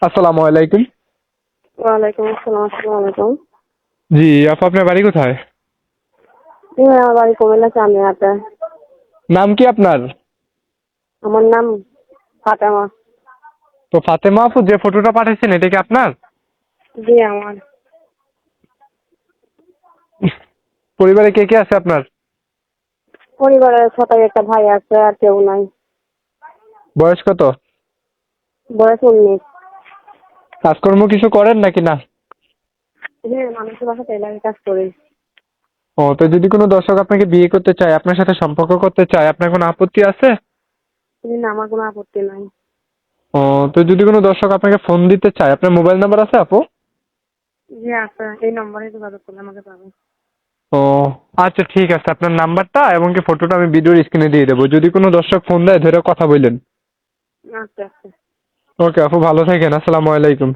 আসসালামু আলাইকুম। ওয়ালাইকুম আসসালাম। আসসালামু আলাইকুম। জি আপু, আপনার বাড়ি কোথায়? আমার বাড়ি কুমিল্লা চান্দিনাতে। নাম কি আপনার? আমার নাম ফাতেমা। তো ফাতেমা আপু, যে ফটোটা পাঠিয়েছেন এটা কি আপনার? জি আমার। পরিবারে কে কে আছে আপনার? পরিবারের সাথে একটা ভাই আছে, আর কেউ নাই। বয়স কত? বয়স 19। কাজকর্ম কিছু করেন নাকি না? হ্যাঁ, মানুষের বাসা টেলারের কাজ করি। ও, তো যদি কোনো দর্শক আপনাকে বিয়ে করতে চায়, আপনার সাথে সম্পর্ক করতে চায়, আপনার কোনো আপত্তি আছে? না, আমার কোনো আপত্তি নাই। ও, তো যদি কোনো দর্শক আপনাকে ফোন দিতে চায়, আপনার মোবাইল নাম্বার আছে আপু? জি আছে, এই নম্বরে যোগাযোগ করলে আমাকে পাবেন। ও আচ্ছা, ঠিক আছে, আপনার নাম্বারটা এবং কি ফটোটা আমি ভিডিওর স্ক্রিনে দিয়ে দেবো। যদি কোনো দর্শক ফোন দেয় ধরে কথা বললেন। আচ্ছা আচ্ছা। ওকে আপু, ভালো থাকেন। আসসালামু আলাইকুম।